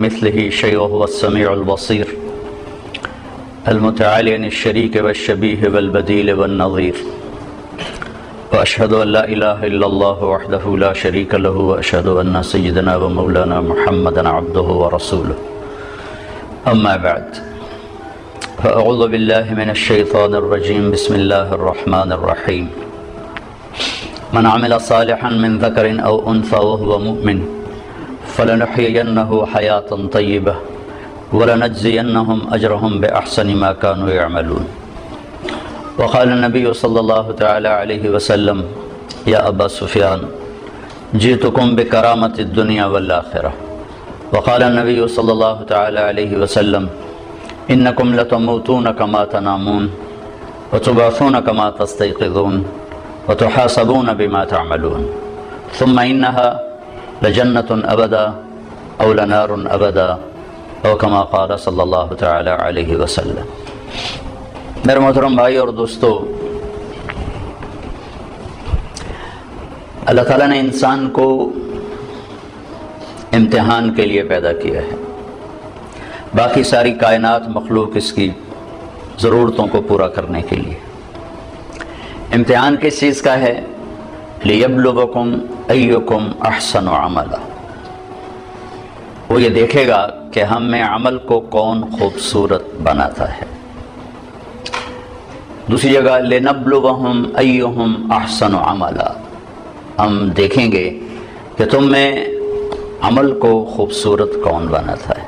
مثله شيء وهو السميع البصير المتعالي عن الشريك والشبيه والبديل والنظير وأشهد أن لا إله إلا الله وحده لا شريك له وأشهد أن سيدنا ومولانا محمدا عبده ورسوله أما بعد فأعوذ بالله من الشيطان الرجيم بسم الله الرحمن الرحيم من عمل صالحا من ذكر أو أنثى وهو مؤمن فلنحيينه حياة طيبة ولنجزينهم أجرهم بأحسن ما كانوا يعملون وقال النبي صلى الله تعالى عليه وسلم يا أبا سفيان جئتكم بكرامة الدنيا والآخرة وقال النبي صلى الله تعالى عليه وسلم إنكم لتموتون كما تنامون وتبعثون كما تستيقظون وتحاسبون بما تعملون ثم إنها لجنة أبدا أو لنار أبدا أو كما قال صلی اللہ تعالی علیہ وسلم۔ میرے محترم بھائی اور دوستو، اللہ تعالیٰ نے انسان کو امتحان کے لیے پیدا کیا ہے۔ باقی ساری کائنات مخلوق اس کی ضرورتوں کو پورا کرنے کے لیے۔ امتحان کس چیز کا ہے؟ لِيَبْلُوَكُمْ أَيُّكُمْ أَحْسَنُ عَمَلًا، وہ یہ دیکھے گا کہ ہم میں عمل کو کون خوبصورت بناتا ہے۔ دوسری جگہ لِنَبْلُوَهُمْ أَيُّهُمْ أَحْسَنُ عَمَلًا، ہم دیکھیں گے کہ تم میں عمل کو خوبصورت کون بناتا ہے۔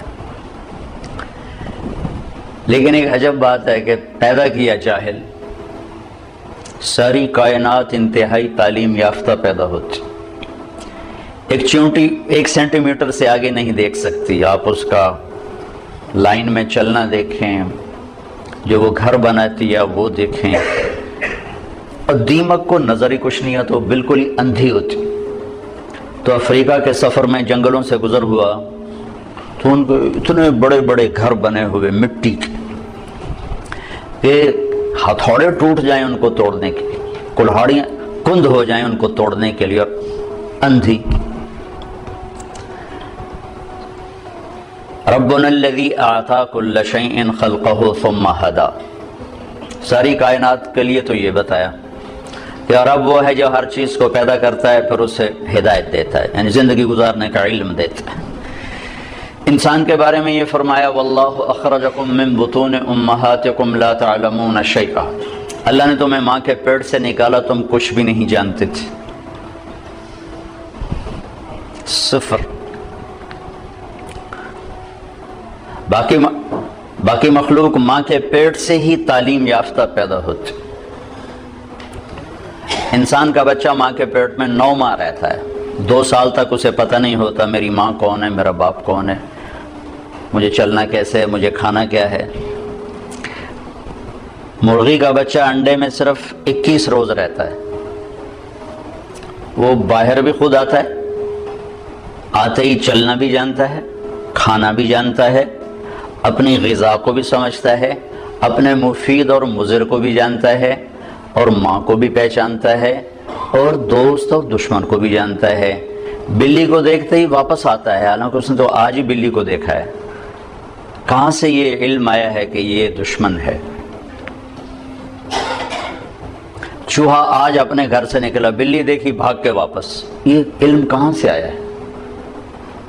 لیکن ایک عجب بات ہے کہ پیدا کیا جاہل، ساری کائنات انتہائی تعلیم یافتہ پیدا ہوتی، ایک چونٹی 1 سینٹی میٹر سے آگے نہیں دیکھ سکتی۔ آپ اس کا لائن میں چلنا دیکھیں، جو وہ گھر بناتی ہے وہ دیکھیں، اور دیمک کو نظر ہی کچھ نہیں ہے تو بالکل ہی اندھی ہوتی۔ تو افریقہ کے سفر میں جنگلوں سے گزر ہوا تو ان کو اتنے بڑے بڑے گھر بنے ہوئے مٹی کے کہ ہتھوڑے ٹوٹ جائیں ان کو توڑنے کے لیے، کلہاڑیاں کند ہو جائیں ان کو توڑنے کے لیے، اور اندھی۔ ربنا الذی اعطى كل شیء خلقه ثم هدى، ساری کائنات کے لیے تو یہ بتایا کہ رب وہ ہے جو ہر چیز کو پیدا کرتا ہے پھر اسے ہدایت دیتا ہے، یعنی زندگی گزارنے کا علم دیتا ہے۔ انسان کے بارے میں یہ فرمایا واللہ اخرجکم من بطون امہاتکم لا تعلمون شیئا، اللہ نے تمہیں ماں کے پیٹ سے نکالا، تم کچھ بھی نہیں جانتے تھے، صفر۔ باقی مخلوق ماں کے پیٹ سے ہی تعلیم یافتہ پیدا ہوتی۔ انسان کا بچہ ماں کے پیٹ میں 9 ماہ رہتا ہے، 2 سال تک اسے پتہ نہیں ہوتا میری ماں کون ہے، میرا باپ کون ہے، مجھے چلنا کیسے ہے، مجھے کھانا کیا ہے۔ مرغی کا بچہ انڈے میں صرف 21 روز رہتا ہے، وہ باہر بھی خود آتا ہے، آتے ہی چلنا بھی جانتا ہے، کھانا بھی جانتا ہے، اپنی غذا کو بھی سمجھتا ہے، اپنے مفید اور مضر کو بھی جانتا ہے، اور ماں کو بھی پہچانتا ہے، اور دوست اور دشمن کو بھی جانتا ہے۔ بلی کو دیکھتے ہی واپس آتا ہے، حالانکہ اس نے تو آج ہی بلی کو دیکھا ہے۔ کہاں سے یہ علم آیا ہے کہ یہ دشمن ہے؟ چوہا آج اپنے گھر سے نکلا، بلی دیکھی بھاگ کے واپس، یہ علم کہاں سے آیا ہے؟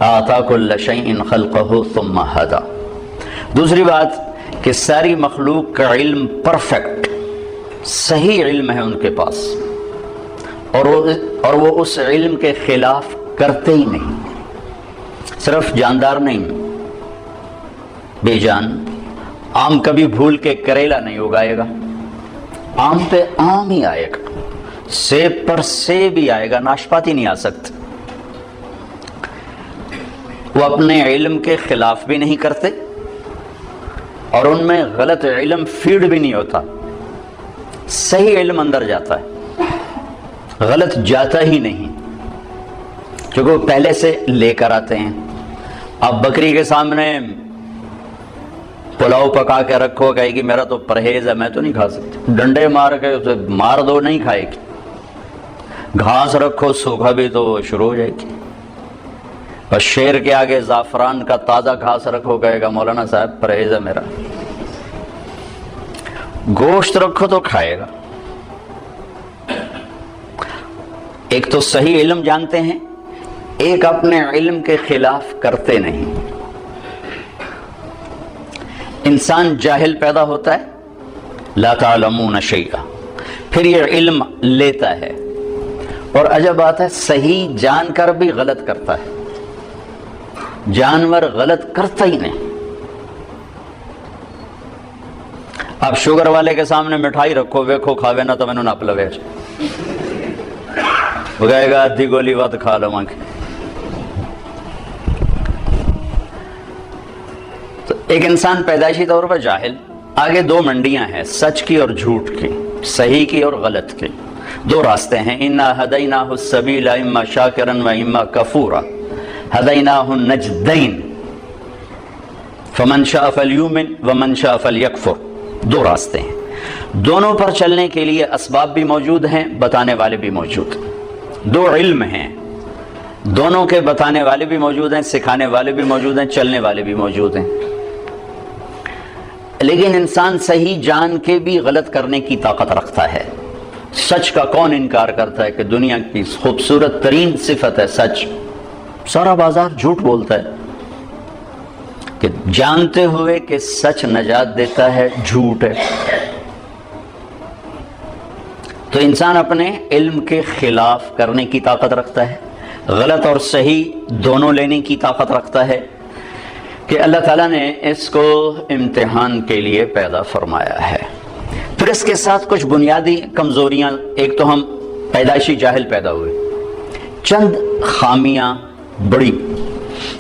اعطى كل شيء خلقه ثم هدى۔ دوسری بات کہ ساری مخلوق کا علم پرفیکٹ صحیح علم ہے ان کے پاس، اور وہ اس علم کے خلاف کرتے ہی نہیں۔ صرف جاندار نہیں، بے جان آم کبھی بھول کے کریلا نہیں اگائے گا، آم پہ آم ہی آئے گا، سیب پر سیب ہی آئے گا، ناشپاتی نہیں آ سکتے۔ وہ اپنے علم کے خلاف بھی نہیں کرتے، اور ان میں غلط علم فیڈ بھی نہیں ہوتا، صحیح علم اندر جاتا ہے، غلط جاتا ہی نہیں، کیونکہ وہ پہلے سے لے کر آتے ہیں۔ آپ بکری کے سامنے پلاؤ پکا کے رکھو، کہے گی میرا تو پرہیز ہے، میں تو نہیں کھا سکتی، ڈنڈے مار کے اسے مار دو نہیں کھائے گی، گھاس رکھو سوکھا بھی تو شروع ہو جائے گی۔ اور شیر کے آگے زعفران کا تازہ گھاس رکھو، کہے گا مولانا صاحب پرہیز ہے میرا۔ گوشت رکھو تو کھائے گا۔ ایک تو صحیح علم جانتے ہیں، ایک اپنے علم کے خلاف کرتے نہیں۔ انسان جاہل پیدا ہوتا ہے، لا تعلمون شیئا، پھر یہ علم لیتا ہے، اور عجب بات ہے صحیح جان کر بھی غلط کرتا ہے۔ جانور غلط کرتا ہی نہیں۔ آپ شوگر والے کے سامنے مٹھائی رکھو، ویکھو کھاوے نہ تو میں نے نہ پلوے، وہ کہے گا ادھی گولی ود کھا لو مانگ۔ تو ایک انسان پیدائشی طور پر جاہل، آگے دو منڈیاں ہیں، سچ کی اور جھوٹ کی، صحیح کی اور غلط کی، دو راستے ہیں۔ انا ہدیناہ السبیل اما شاکرا و اما کفورا ہدیناہ النجدین فمن شاء فلیؤمن ومن شاء فلیکفر، دو راستے ہیں، دونوں پر چلنے کے لیے اسباب بھی موجود ہیں، بتانے والے بھی موجود ہیں، دو علم ہیں، دونوں کے بتانے والے بھی موجود ہیں، سکھانے والے بھی موجود ہیں، چلنے والے بھی موجود ہیں، لیکن انسان صحیح جان کے بھی غلط کرنے کی طاقت رکھتا ہے۔ سچ کا کون انکار کرتا ہے کہ دنیا کی خوبصورت ترین صفت ہے سچ؟ سارا بازار جھوٹ بولتا ہے کہ جانتے ہوئے کہ سچ نجات دیتا ہے، جھوٹ ہے۔ تو انسان اپنے علم کے خلاف کرنے کی طاقت رکھتا ہے، غلط اور صحیح دونوں لینے کی طاقت رکھتا ہے، کہ اللہ تعالیٰ نے اس کو امتحان کے لیے پیدا فرمایا ہے۔ پھر اس کے ساتھ کچھ بنیادی کمزوریاں، ایک تو ہم پیدائشی جاہل پیدا ہوئے، چند خامیاں بڑی،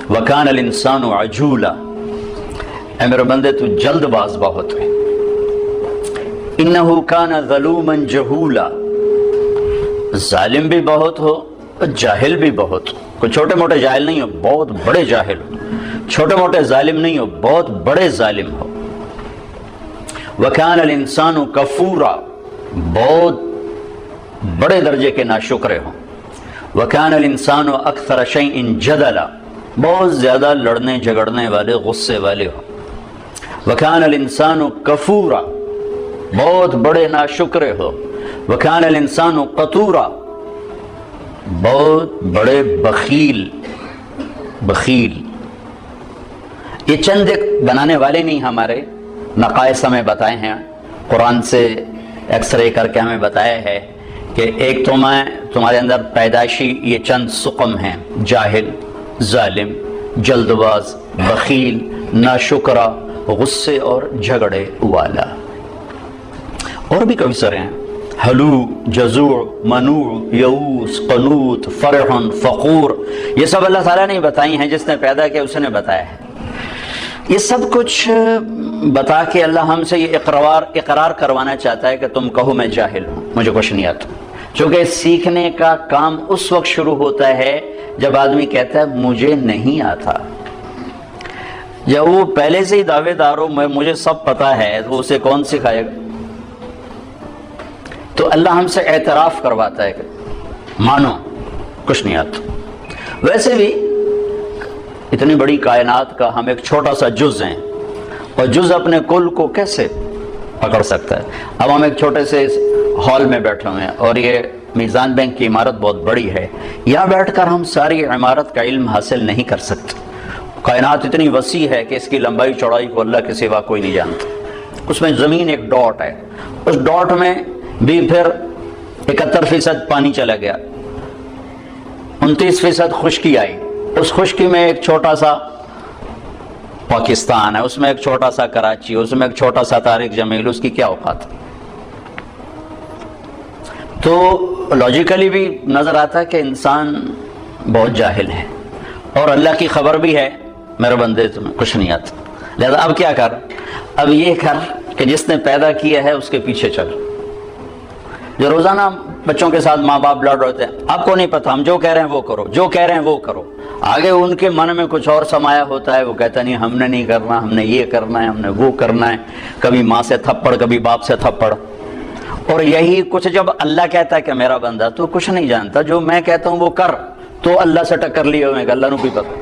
وَكَانَ الْإِنسَانُ عَجُولًا، اے میرے بندے تو جلد باز بہت ہے، إِنَّهُ كَانَ ظَلُومًا جَهُولًا، ظالم بھی بہت ہو اور جاہل بھی بہت ہو، کوئی چھوٹے موٹے جاہل نہیں ہو، بہت بڑے جاہل ہو، چھوٹے موٹے ظالم نہیں ہو، بہت بڑے ظالم ہو۔ وَكَانَ الْإِنسَانُ كَفُورًا، بہت بڑے درجے کے ناشکرے ہوں۔ وَكَانَ الْإِنسَانُ أَكْثَرَ شَيْءٍ جَدَلًا، بہت زیادہ لڑنے جھگڑنے والے، غصے والے ہوں۔ وَكَانَ الْإِنسَانُ كَفُورًا، بہت بڑے ناشکرے ہو۔ وَكَانَ الْإِنسَانُ قَتُورًا، بہت بڑے بخیل، بخیل۔ یہ چند ایک بنانے والے نہیں، ہمارے نقائص ہمیں بتائے ہیں، قرآن سے ایکس رے کر کے ہمیں بتایا ہے کہ ایک تمہارے اندر پیدائشی یہ چند سقم ہیں، جاہل، ظالم، جلد باز، بخیل، ناشکرا، غصے اور جھگڑے والا۔ اور بھی کئی سارے ہیں، حلو، جزوع، منوع، یئوس، قنوط، فرح، فخور، یہ سب اللہ تعالیٰ نے بتائی ہیں، جس نے پیدا کیا اس نے بتایا ہے۔ یہ سب کچھ بتا کے اللہ ہم سے یہ اقرار کروانا چاہتا ہے کہ تم کہو میں جاہل ہوں، مجھے کچھ نہیں آتا، چونکہ سیکھنے کا کام اس وقت شروع ہوتا ہے جب آدمی کہتا ہے مجھے نہیں آتا۔ جب وہ پہلے سے ہی دعوے دار ہو مجھے سب پتا ہے، تو اسے کون سکھائے گا؟ تو اللہ ہم سے اعتراف کرواتا ہے کہ مانو کچھ نہیں آتا۔ ویسے بھی اتنی بڑی کائنات کا ہم ایک چھوٹا سا جز ہیں، اور جز اپنے کل کو کیسے پکڑ سکتا ہے؟ اب ہم ایک چھوٹے سے ہال میں بیٹھے ہوئے ہیں، اور یہ میزان بینک کی عمارت بہت بڑی ہے، یہاں بیٹھ کر ہم ساری عمارت کا علم حاصل نہیں کر سکتے۔ کائنات اتنی وسیع ہے کہ اس کی لمبائی چوڑائی کو اللہ کے سوا کوئی نہیں جانتا۔ اس میں زمین ایک ڈاٹ ہے، اس ڈاٹ میں بھی پھر 71% پانی چلا گیا، 29% خشکی آئی، اس خشکی میں ایک چھوٹا سا پاکستان ہے، اس میں ایک چھوٹا سا کراچی، اس میں ایک چھوٹا سا طارق جمیل، اس کی کیا اوقات؟ تو لاجیکلی بھی نظر آتا ہے کہ انسان بہت جاہل ہے، اور اللہ کی خبر بھی ہے میرے بندے تمہیں کچھ نہیں آتا، لہذا اب کیا کر؟ اب یہ کر کہ جس نے پیدا کیا ہے اس کے پیچھے چل۔ جو روزانہ بچوں کے ساتھ ماں باپ لڑ رہے ہیں، آپ کو نہیں پتا، ہم جو کہہ رہے ہیں وہ کرو، جو کہہ رہے ہیں وہ کرو، آگے ان کے من میں کچھ اور سمایا ہوتا ہے، وہ کہتا نہیں ہم نے نہیں کرنا، ہم نے یہ کرنا ہے، ہم نے وہ کرنا ہے، کبھی ماں سے تھپڑ، کبھی باپ سے تھپڑ۔ اور یہی کچھ جب اللہ کہتا ہے کہ میرا بندہ تو کچھ نہیں جانتا، جو میں کہتا ہوں وہ کر، تو اللہ سے ٹکر لیے ہوئے کہ اللہ نو بھی پتا،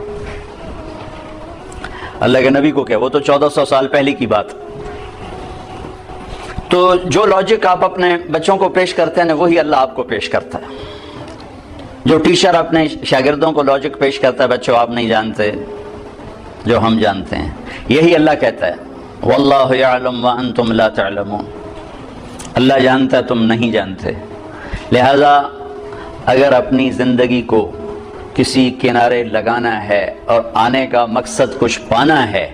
اللہ کے نبی کو کیا، وہ تو 1400 سال پہلے کی بات۔ تو جو لاجک آپ اپنے بچوں کو پیش کرتے ہیں وہی اللہ آپ کو پیش کرتا ہے۔ جو ٹیچر اپنے شاگردوں کو لاجک پیش کرتا ہے، بچوں آپ نہیں جانتے جو ہم جانتے ہیں، یہی اللہ کہتا ہے واللہ یعلم وانتم لا تعلمون، اللہ جانتا ہے تم نہیں جانتے۔ لہذا اگر اپنی زندگی کو کسی کنارے لگانا ہے اور آنے کا مقصد کچھ پانا ہے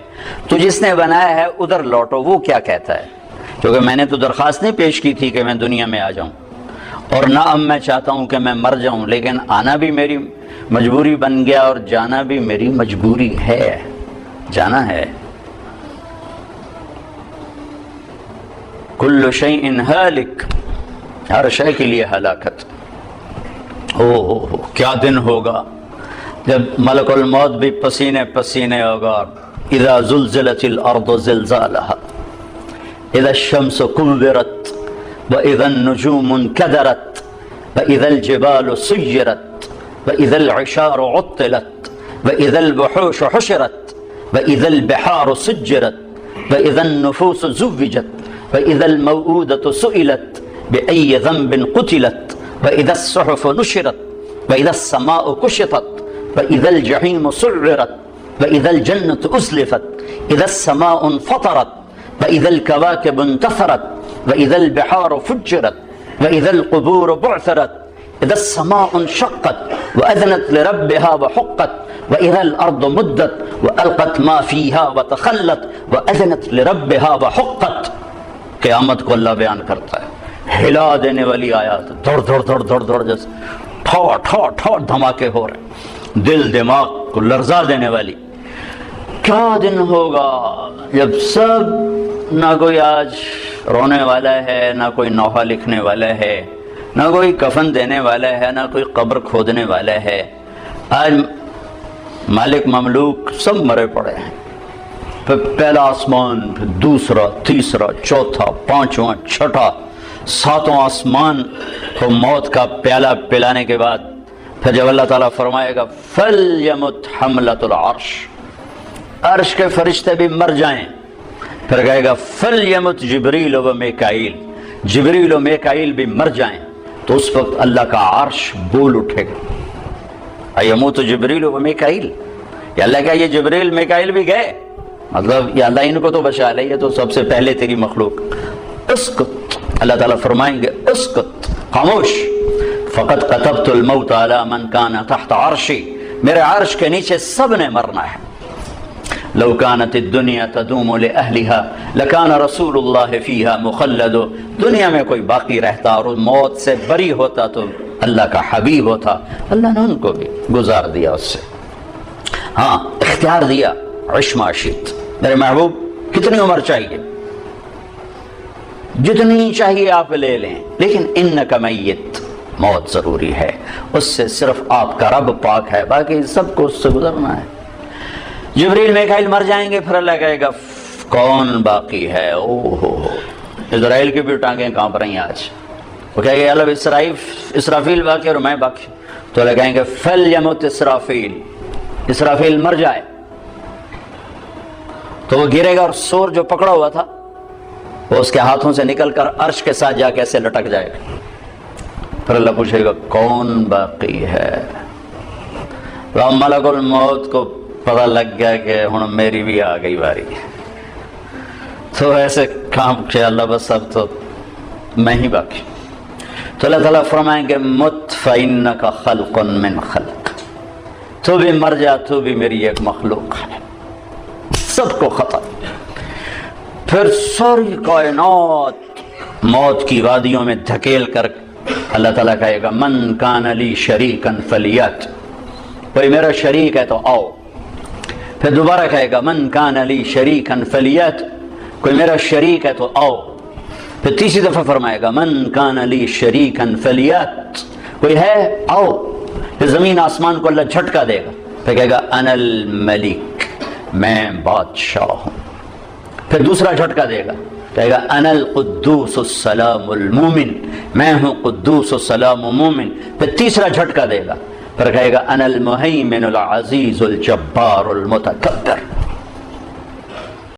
تو جس نے بنایا ہے ادھر لوٹو، وہ کیا کہتا ہے، کیونکہ میں نے تو درخواست نہیں پیش کی تھی کہ میں دنیا میں آ جاؤں، اور نہ اب میں چاہتا ہوں کہ میں مر جاؤں، لیکن آنا بھی میری مجبوری بن گیا اور جانا بھی میری مجبوری ہے، جانا ہے۔ کل شیء ہالک، ہر شے کے لیے ہلاکت۔ کیا دن ہوگا جب ملک الموت بھی پسینے پسینے ہوگا۔ اذا زلزلت الارض زلزالها اذا الشمس كورت واذا النجوم انكدرت واذا الجبال سيرت واذا العشار عطلت واذا الوحوش حشرت واذا البحار سجرت واذا النفوس زوجت واذا الموءودة سئلت بأي ذنب قتلت واذا الصحف نشرت واذا السماء كشطت واذا الجحيم سعرت واذا الجنة أزلفت اذا السماء انفطرت واذا الكواكب انتثرت واذا البحار فجرت واذا القبور بعثرت اذا السماء انشقت واذنت لربها وحقت واذا الارض مدت والقت ما فيها وتخلت واذنت لربها وحقت۔ قیامت کو اللہ بیان کرتا ہے، ہلا دینے والی آیات، دھڑ دھڑ دھڑ دھڑ دھڑ جیسے ٹھو ٹھو ٹھو دھماکے ہو رہے، دل دماغ کو لرزا دینے والی۔ کیا دن ہوگا جب سب، نہ کوئی آج رونے والا ہے، نہ کوئی نوحہ لکھنے والا ہے، نہ کوئی کفن دینے والا ہے، نہ کوئی قبر کھودنے والا ہے۔ آج مالک مملوک سب مرے پڑے ہیں، پھر پہلا آسمان، پھر دوسرا، تیسرا، چوتھا، پانچواں، چھٹا، ساتواں آسمان کو موت کا پیالہ پلانے کے بعد پھر جب اللہ تعالیٰ فرمائے گا فَلْيَمُتْ حَمْلَةُ الْعَرْشِ، عرش کے فرشتے بھی مر جائیں، پھر کہے گا فَلْيَمُتْ جِبْرِيلُ وَمِيكَائِيلُ، جبریل و میکائیل بھی مر جائیں، تو اس وقت اللہ کا عرش بول اٹھے گا ایموت جبریل و میکائیل۔ یا اللہ کہا یہ جبریل میکائیل بھی گئے، مطلب یا اللہ ان کو تو بچا لے، یہ تو سب سے پہلے تیری مخلوق۔ اسکت، اللہ تعالیٰ فرمائیں گے اسکت، خاموش، فقط كتبت الموت على من كان تحت عرشی، میرے عرش کے نیچے سب نے مرنا ہے۔ لو كانت الدنيا تدوم لأهلها لكان رسول الله فيها مخلد، دنیا میں کوئی باقی رہتا اور موت سے بری ہوتا تو اللہ کا حبیب ہوتا، اللہ نے ان کو بھی گزار دیا اس سے۔ ہاں اختیار دیا، عش ما شئت، میرے محبوب کتنی عمر چاہیے، جتنی چاہیے آپ لے لیں، لیکن انک میت، موت ضروری ہے، اس سے صرف آپ کا رب پاک ہے، باقی سب کو اس سے گزرنا ہے۔ جبریل میکائیل مر جائیں گے، پھر اللہ کہے گا کون باقی ہے؟ اسرائیل کی بھی ٹانگیں کانپ رہی ہیں آج، وہ کہے گا اللہ اسرافیل باقی اور میں باقی، تو اللہ کہیں گے فَلْيَمُتْ اسرافیل، اسرافیل مر جائے، تو وہ گرے گا اور سور جو پکڑا ہوا تھا وہ اس کے ہاتھوں سے نکل کر عرش کے ساتھ جا کے ایسے لٹک جائے گا، پھر اللہ پوچھے گا کون باقی ہے؟ ملک الموت کو پتہ لگ گیا کہ ہن میری بھی آ گئی باری، تو ایسے کام کہ اللہ بس اب تو میں ہی باقی، تو اللہ تعالیٰ فرمائیں گے مت فإنک خلق من خلق، تو بھی مر جا، تو بھی میری ایک مخلوق ہے، سب کو ختم۔ پھر ساری کائنات موت کی وادیوں میں دھکیل کر اللہ تعالیٰ کہے گا من کان لی شریکا فلیات، کوئی میرا شریک ہے تو آؤ، پھر دوبارہ کہے گا من کان لی شریکا فلیات، کوئی میرا شریک ہے تو آؤ، پھر تیسری دفعہ فرمائے گا من کان لی شریکا فلیات، کوئی ہے آؤ، پھر زمین آسمان کو اللہ جھٹکا دے گا، پھر کہے گا انا الملک، میں بادشاہ ہوں، پھر دوسرا جھٹکا دے گا، کہے گا انا القدوس السلام المومن، میں ہوں قدوس السلام مومن، پھر تیسرا جھٹکا دے گا، پھر کہے گا انا المہیمن العزیز الجبار المتکبر.